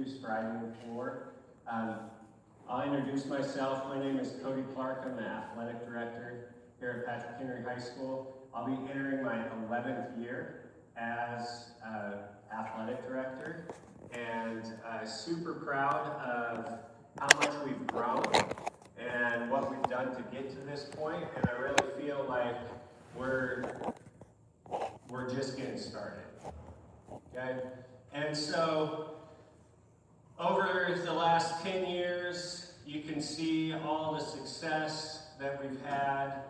choose for item 4. I'll introduce myself. My name is Cody Clark. I'm the athletic director here at Patrick Henry High School. I'll be entering my 11th year as athletic director, and super proud of how much we've grown and what we've done to get to this point. And I really feel like we're just getting started. Okay, and so over the last 10 years, you can see all the success that we've had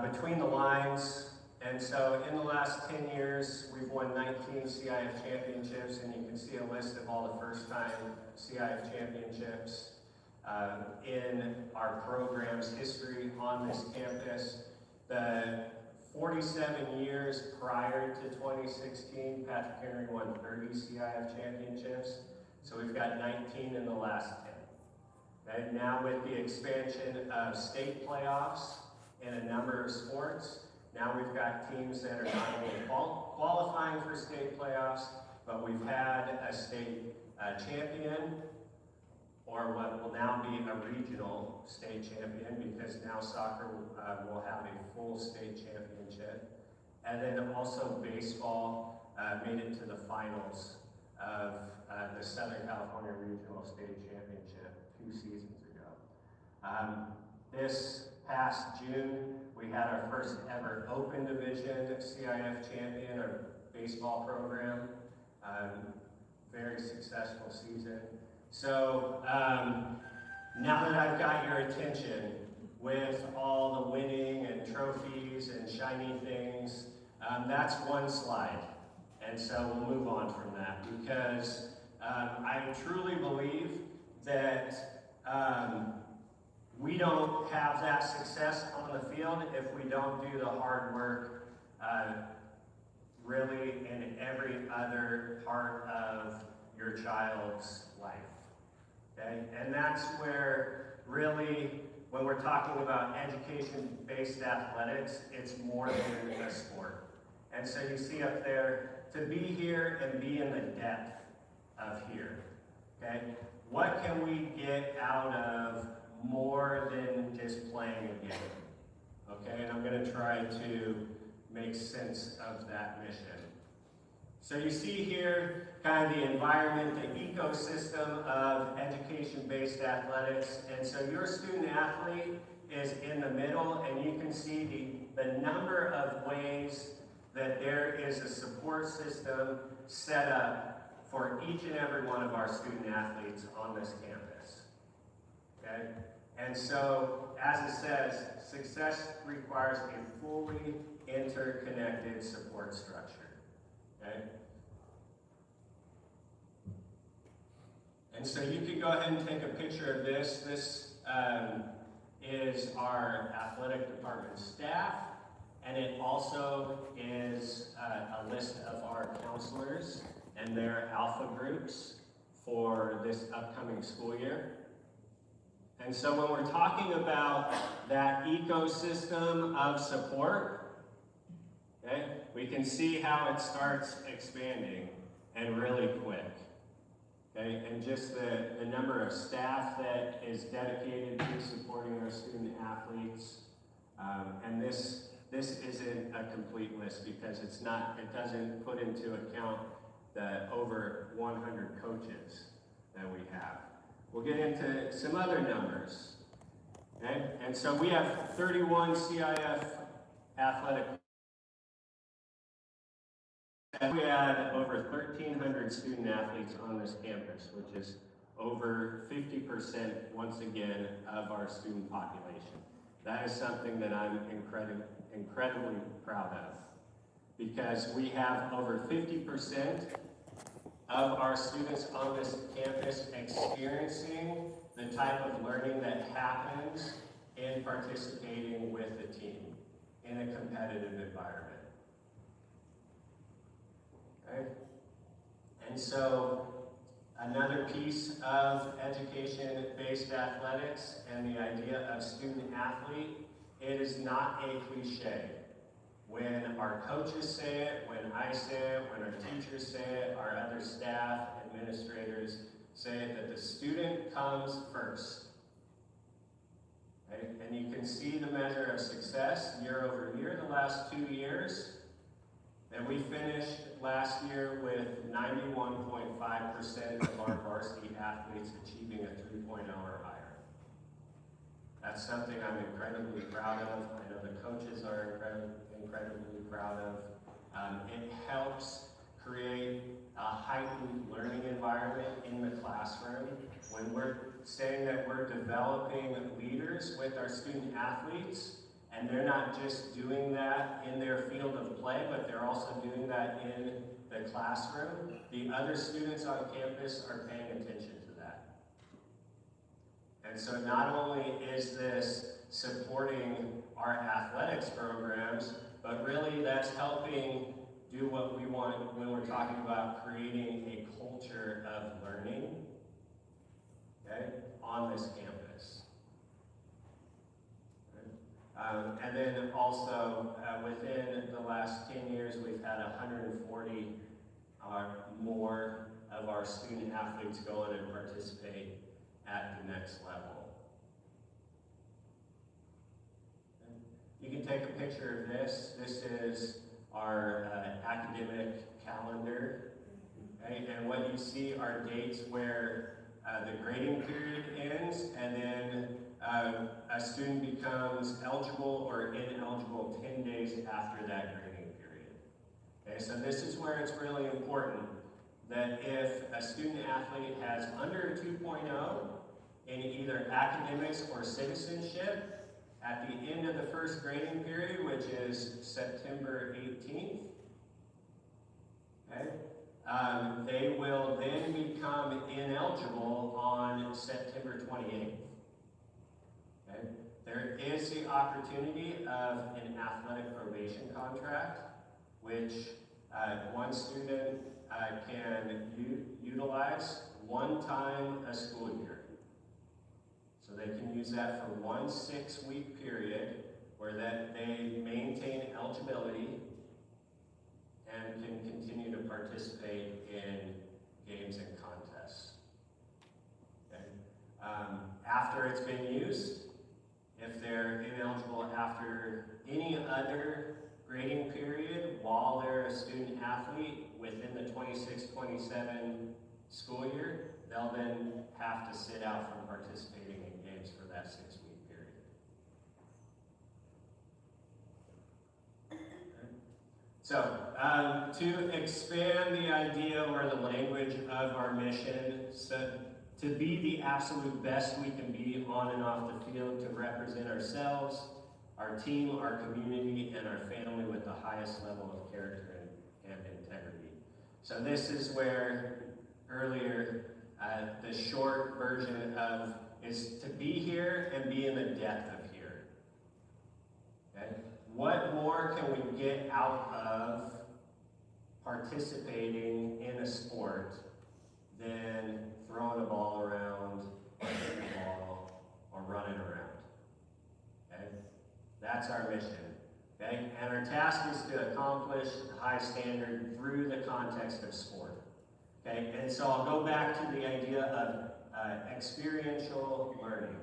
between the lines. And so in the last 10 years, we've won 19 CIF championships, and you can see a list of all the first-time CIF championships in our program's history on this campus. The 47 years prior to 2016, Patrick Henry won 30 CIF championships. So we've got 19 in the last 10. Okay? Now with the expansion of state playoffs in a number of sports, now we've got teams that are not only qualifying for state playoffs, but we've had a state champion, or what will now be a regional state champion, because now soccer will have a full state championship. And then also baseball made it to the finals of the Southern California Regional State Championship 2 seasons ago. This past June, we had our first ever Open Division CIF champion, our baseball program. Very successful season. So now that I've got your attention with all the winning and trophies and shiny things, that's one slide. And so we'll move on from that, because I truly believe that we don't have that success on the field if we don't do the hard work really in every other part of your child's life. Okay? And that's where really, when we're talking about education-based athletics, it's more than a sport. And so you see up there, to be here and be in the depth of here. Okay? What can we get out of more than just playing a game? Okay, and I'm going to try to make sense of that mission. So you see here kind of the environment, the ecosystem of education-based athletics. And so your student athlete is in the middle, and you can see the number of ways that there is a support system set up for each and every one of our student athletes on this campus. Okay? And so, as it says, success requires a fully interconnected support structure. Okay? And so you can go ahead and take a picture of this. This is our athletic department staff, and it also is a list of our counselors and their alpha groups for this upcoming school year. And so when we're talking about that ecosystem of support, okay, we can see how it starts expanding, and really quick. Okay, and just the number of staff that is dedicated to supporting our student athletes. And this isn't a complete list, because it doesn't put into account the over 100 coaches that we have. We'll get into some other numbers. Okay? And so we have 31 CIF athletic. And we had over 1,300 student athletes on this campus, which is over 50% once again of our student population. That is something that I'm incredibly proud of, because we have over 50% of our students on this campus experiencing the type of learning that happens in participating with the team in a competitive environment. Okay? And so another piece of education-based athletics and the idea of student athlete, it is not a cliche. When our coaches say it, when I say it, when our teachers say it, our other staff, administrators, comes first. Okay? And you can see the measure of success year over year, the last 2 years. And we finished last year with 91.5% of our varsity athletes achieving a 3.0 or higher. That's something I'm incredibly proud of. I know the coaches are incredibly proud of. It helps create a heightened learning environment in the classroom. When we're saying that we're developing leaders with our student athletes, and they're not just doing that in their field of play, but they're also doing that in the classroom, the other students on campus are paying attention to that. And so not only is this supporting our athletics programs, but really that's helping do what we want when we're talking about creating a culture of learning, okay, on this campus. And then also within the last 10 years, we've had 140 more of our student athletes go on and participate at the next level. Okay. You can take a picture of this. This is our academic calendar. Okay? And what you see are dates where the grading period ends, and then a student becomes eligible or ineligible 10 days after that grading period. Okay, so this is where it's really important that if a student athlete has under a 2.0 in either academics or citizenship, at the end of the first grading period, which is September 18th, okay, they will then become ineligible on September 28th. Okay. There is the opportunity of an athletic probation contract, which one student can utilize one time a school year. So they can use that for 1 6-week period where that they maintain eligibility and can continue to participate in games and contests. Okay. After it's been used, if they're ineligible after any other grading period while they're a student athlete within the 26-27 school year, they'll then have to sit out from participating in games for that 6-week period. Okay. So, to expand the idea or the language of our mission, so to be the absolute best we can be on and off the field, to represent ourselves, our team, our community, and our family with the highest level of character and integrity. So this is where earlier the short version of is to be here and be in the depth of here. Okay? What more can we get out of participating in a sport than throwing a ball around, or hitting a ball, or running around? Okay? That's our mission. Okay? And our task is to accomplish a high standard through the context of sport. Okay? And so I'll go back to the idea of experiential learning.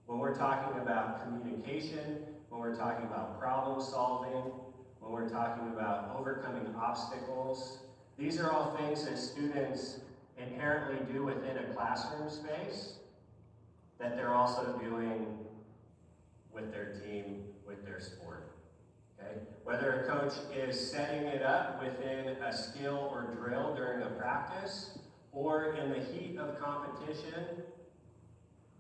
When we're talking about communication, when we're talking about problem solving, when we're talking about overcoming obstacles, these are all things that students inherently do within a classroom space that they're also doing with their team, with their sport. Okay? Whether a coach is setting it up within a skill or drill during a practice, or in the heat of competition,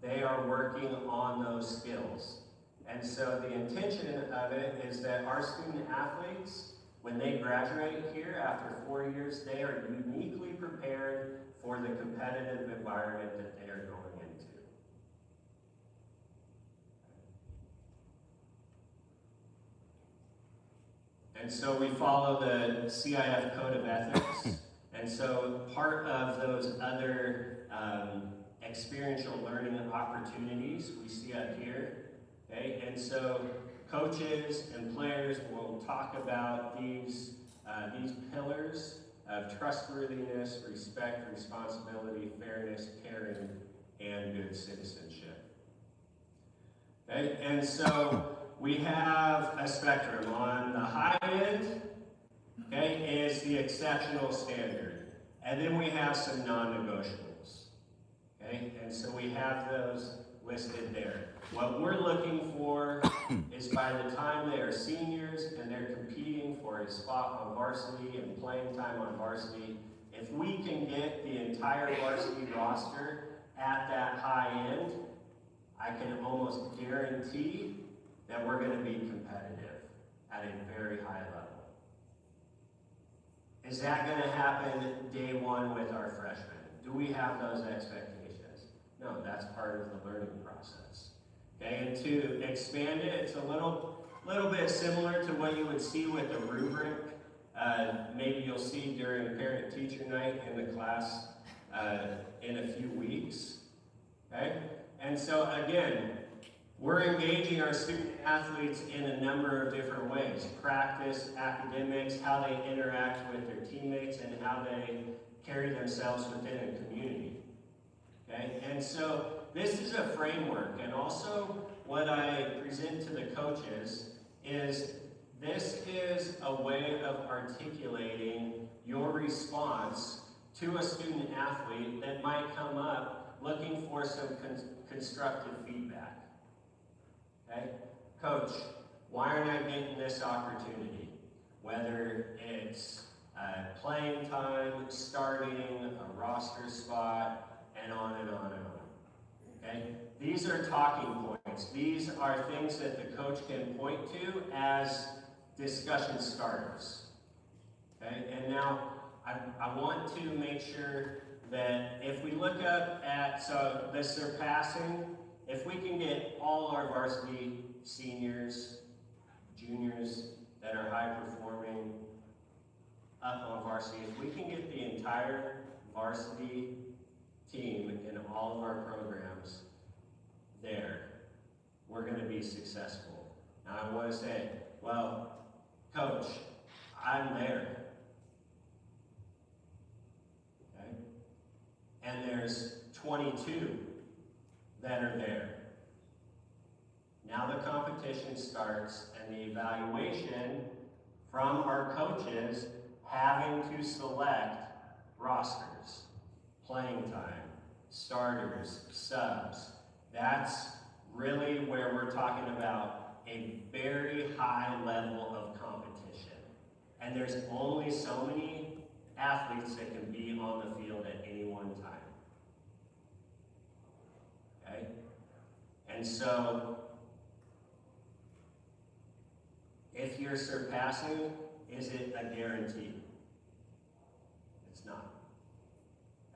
they are working on those skills. And so the intention of it is that our student athletes, when they graduate here after 4 years, they are uniquely prepared for the competitive environment that they are going into. And so we follow the CIF Code of Ethics. And so part of those other experiential learning opportunities we see up here. Okay? And so coaches and players will talk about these pillars of trustworthiness, respect, responsibility, fairness, caring, and good citizenship. Okay, and so we have a spectrum. On the high end, okay, is the exceptional standard. And then we have some non-negotiables. Okay, and so we have those listed there. What we're looking for is by the time they are seniors and they're competing for a spot on varsity and playing time on varsity, if we can get the entire varsity roster at that high end, I can almost guarantee that we're going to be competitive at a very high level. Is that going to happen day one with our freshmen? Do we have those expectations? No, that's part of the learning process. Okay, and to expand it, it's a little bit similar to what you would see with a rubric. Maybe you'll see during parent-teacher night in the class in a few weeks. Okay, and so again, we're engaging our student athletes in a number of different ways. Practice, academics, how they interact with their teammates, and how they carry themselves within a community. Okay, and so this is a framework, and also what I present to the coaches is this is a way of articulating your response to a student athlete that might come up looking for some constructive feedback. Okay, coach, why aren't I getting this opportunity? Whether it's playing time, starting, a roster spot, and on and on and on. Okay? These are talking points. These are things that the coach can point to as discussion starters. Okay? And now I want to make sure that if we look up at, so the surpassing, if we can get all our varsity seniors, juniors that are high performing up on varsity, if we can get the entire varsity team in all of our programs there, we're going to be successful. Now I want to say, well, coach, I'm there. Okay? And there's 22 that are there. Now the competition starts and the evaluation from our coaches having to select rosters, playing time, starters, subs. That's really where we're talking about a very high level of competition. And there's only so many athletes that can be on the field at any one time. Okay? And so, if you're surpassing, is it a guarantee? It's not.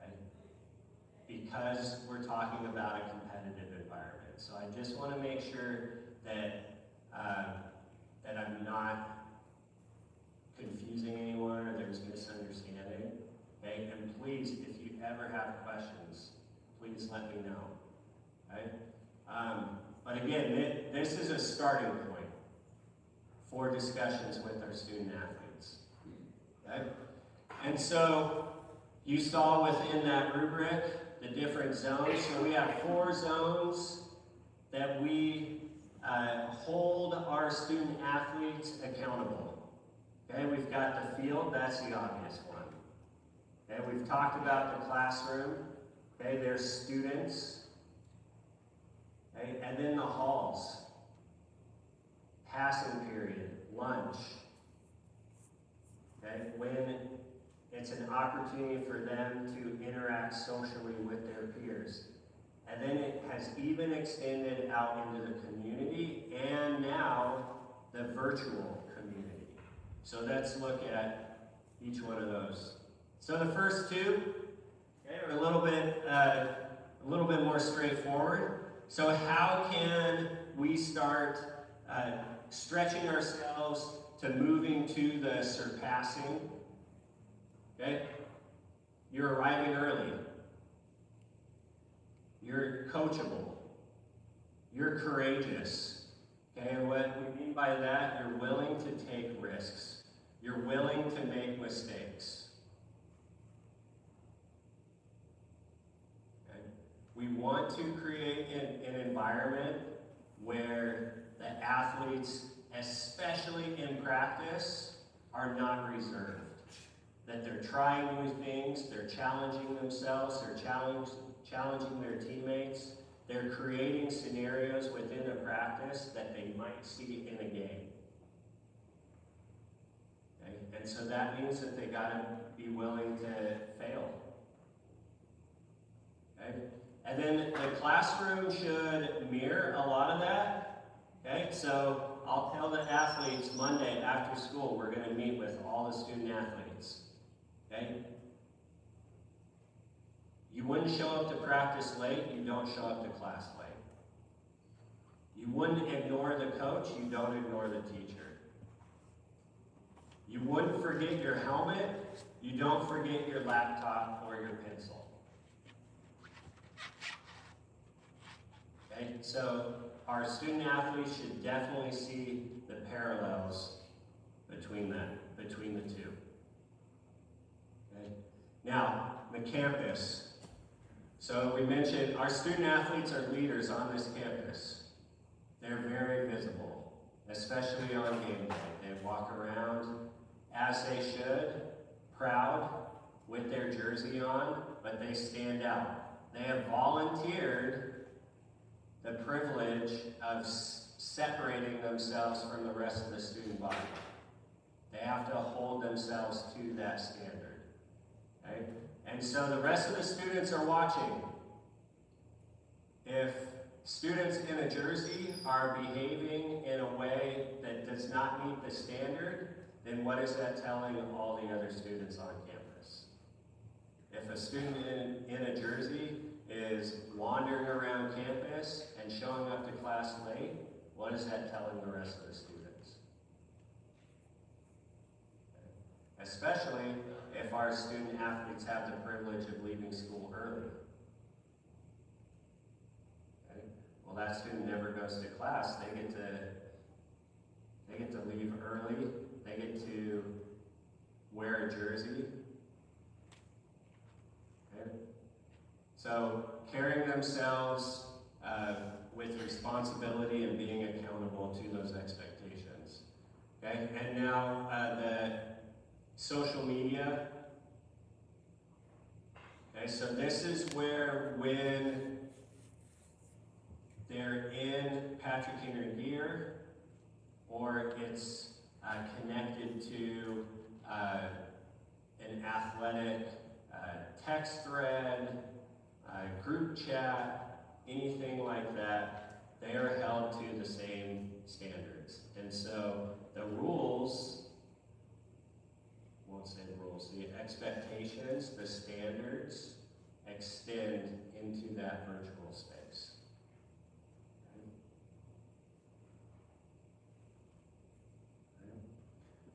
Okay? Because we're talking about a competitive environment. So I just want to make sure that that I'm not confusing anyone or there's misunderstanding. Okay? And please, if you ever have questions, please let me know. Okay? But again, this is a starting point for discussions with our student athletes. Okay? And so you saw within that rubric the different zones. So we have 4 zones that we hold our student athletes accountable. Okay, we've got the field, that's the obvious one. Okay, we've talked about the classroom. Okay, there's students. Okay, and then the halls. Passing period, lunch. Okay, when it's an opportunity for them to interact socially with their peers. And then it has even extended out into the community and now the virtual community. So let's look at each one of those. So the first 2 are a little bit more straightforward. So how can we start stretching ourselves to moving to the surpassing? Okay? You're arriving early. You're coachable. You're courageous. Okay, and what we mean by that, you're willing to take risks. You're willing to make mistakes. Okay? We want to create an environment where the athletes, especially in practice, are not reserved. That they're trying new things, they're challenging themselves, they're challenging their teammates, they're creating scenarios within a practice that they might see in a game. Okay? And so that means that they gotta be willing to fail. Okay? And then the classroom should mirror a lot of that. Okay? So I'll tell the athletes Monday after school, we're gonna meet with all the student athletes. Okay? You wouldn't show up to practice late, you don't show up to class late. You wouldn't ignore the coach, you don't ignore the teacher. You wouldn't forget your helmet, you don't forget your laptop or your pencil. Okay? So our student athletes should definitely see the parallels between the two. Okay? Now, the campus. So we mentioned our student athletes are leaders on this campus. They're very visible, especially on game day. They walk around as they should, proud with their jersey on, but they stand out. They have volunteered the privilege of separating themselves from the rest of the student body. They have to hold themselves to that standard. Okay? And so the rest of the students are watching. If students in a jersey are behaving in a way that does not meet the standard, then what is that telling all the other students on campus? If a student in a jersey is wandering around campus and showing up to class late, what is that telling the rest of the students? Okay. Especially if our student athletes have the privilege of leaving school early. Okay. Well, that student never goes to class. They get to leave early. They get to wear a jersey. Okay. So carrying themselves with responsibility and being accountable to those expectations. Okay. And now the social media. Okay, so this is where when they're in Patrick Henry gear, or it's connected to an athletic text thread, group chat, anything like that, they are held to the same standards. And so the rules, the expectations, the standards extend into that virtual space.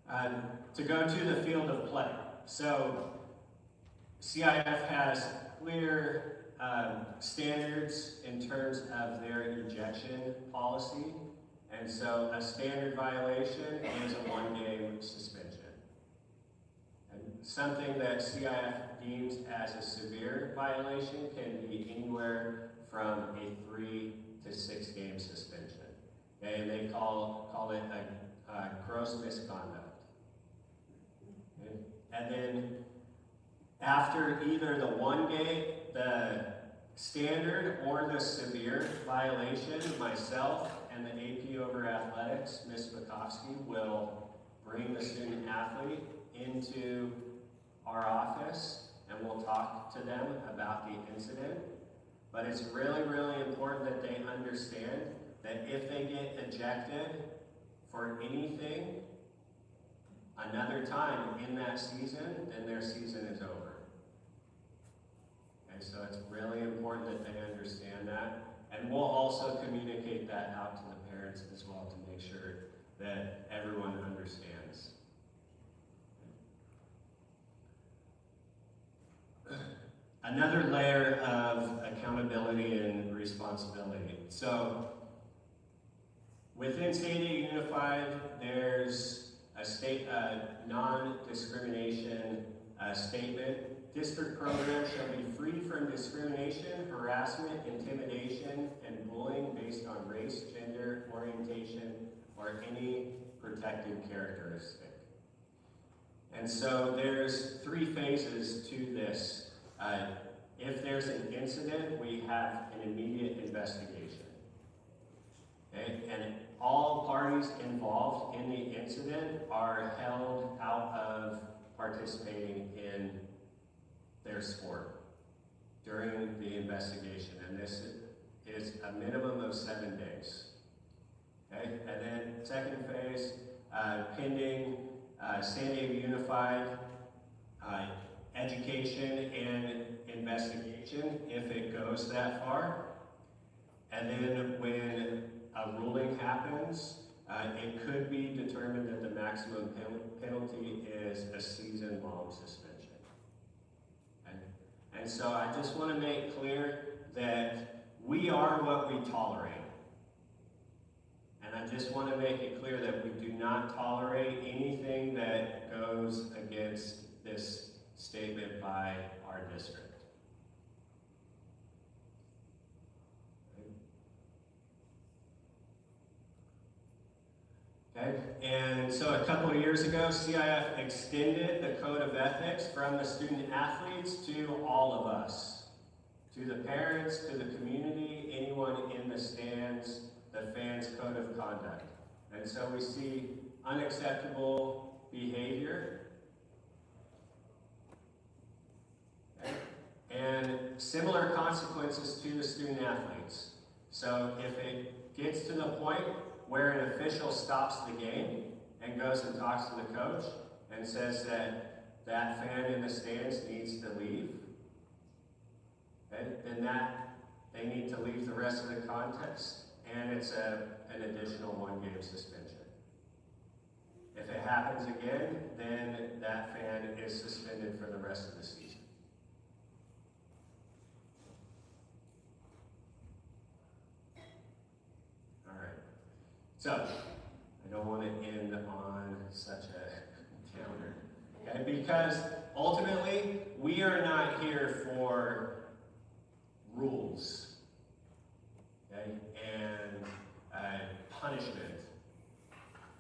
Okay. To go to the field of play. So CIF has clear standards in terms of their ejection policy. And so a standard violation is a one-game suspension. Something that CIF deems as a severe violation can be anywhere from a 3 to 6 game suspension. Okay, and they call it a gross misconduct. Okay. And then after either the one game, the standard, or the severe violation, myself and the AP over athletics, Ms. Bukowski, will bring the student athlete into our office and we'll talk to them about the incident. But it's really, really important that they understand that if they get ejected for anything another time in that season, then their season is over. Okay, so it's really important that they understand that. And we'll also communicate that out to the parents as well to make sure that everyone understands. Another layer of accountability and responsibility. So within Stadia Unified, there's a non-discrimination statement district programs shall be free from discrimination, harassment, intimidation, and bullying based on race, gender, orientation, or any protected characteristic. And so there's 3 phases to this. If there's an incident, we have an immediate investigation. Okay? And all parties involved in the incident are held out of participating in their sport during the investigation. And this is a minimum of 7 days. Okay? And then second phase, pending San Diego Unified education and investigation, if it goes that far. And then when a ruling happens, it could be determined that the maximum penalty is a season-long suspension. Okay? And so I just want to make clear that we are what we tolerate. And I just want to make it clear that we do not tolerate anything that goes against this statement by our district. Okay, and so a couple of years ago, CIF extended the code of ethics from the student athletes to all of us, to the parents, to the community, anyone in the stands, the fans' code of conduct. And so we see unacceptable behavior, okay, and similar consequences to the student athletes. So if it gets to the point where an official stops the game and goes and talks to the coach and says that that fan in the stands needs to leave, okay, then they need to leave the rest of the contest, and it's an additional 1-game suspension. If it happens again, then that fan is suspended for the rest of the season. So, I don't want to end on such a downer, okay? Because ultimately, we are not here for rules, okay, and punishment.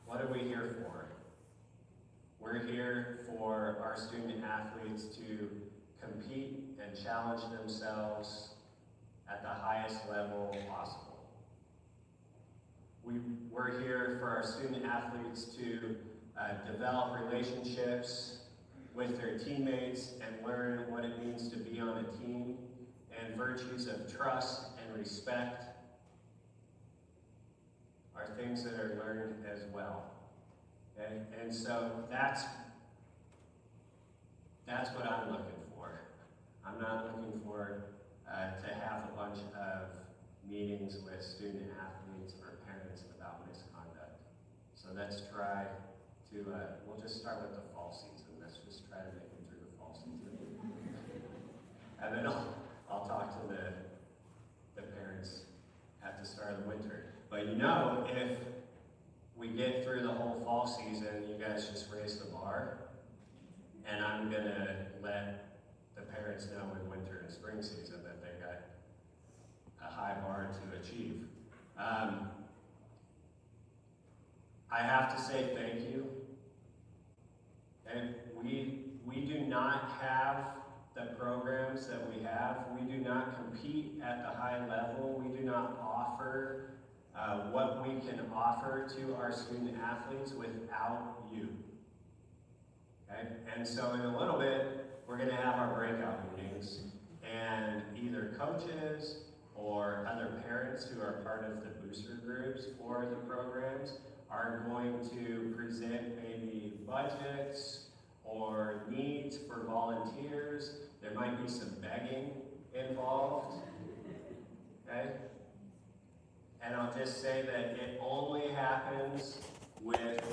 What are we here for? We're here for our student athletes to compete and challenge themselves at the highest level possible. We're here for our student athletes to develop relationships with their teammates and learn what it means to be on a team, and virtues of trust and respect are things that are learned as well. Okay? And so that's what I'm looking for. I'm not looking for to have a bunch of meetings with student athletes or parents about misconduct. So let's try to, we'll just start with the fall season. Let's just try to make it through the fall season. And then I'll talk to the parents at the start of the winter. But you know, if we get through the whole fall season, you guys just raise the bar, and I'm gonna let the parents know in winter and spring season that they got a high bar to achieve. I have to say thank you. And we do not have the programs that we have. We do not compete at the high level. We do not offer what we can offer to our student athletes without you. Okay? And so in a little bit, we're going to have our breakout meetings, and either coaches or other parents who are part of the booster groups for the programs are going to present maybe budgets or needs for volunteers. There might be some begging involved, okay? And I'll just say that it only happens with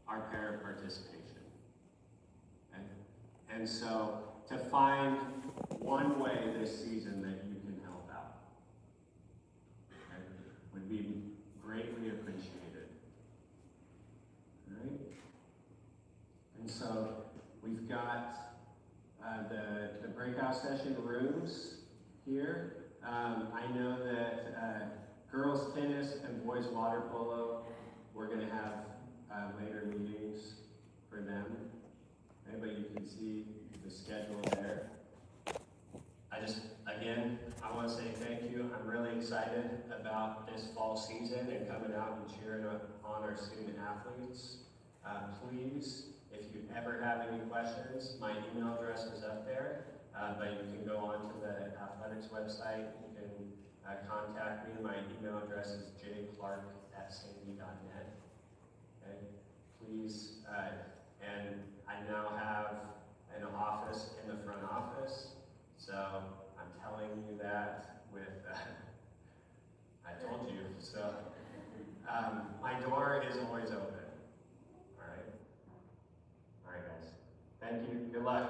our parent participation, okay? And so to find one way this season that you can help out, okay, would be greatly appreciated. All right? And so we've got session rooms here. I know that girls tennis and boys water polo, we're going to have later meetings for them. Okay, but you can see the schedule there. Again, I want to say thank you. I'm really excited about this fall season and coming out and cheering on our student athletes. Please, if you ever have any questions, my email address is up there, but you can go onto the athletics website. You can contact me. My email address is jclark@sandy.net. Okay, please, and I now have an office in the front office, so I'm telling you that with, I told you, so my door is always open. All right, guys. Thank you. Good luck.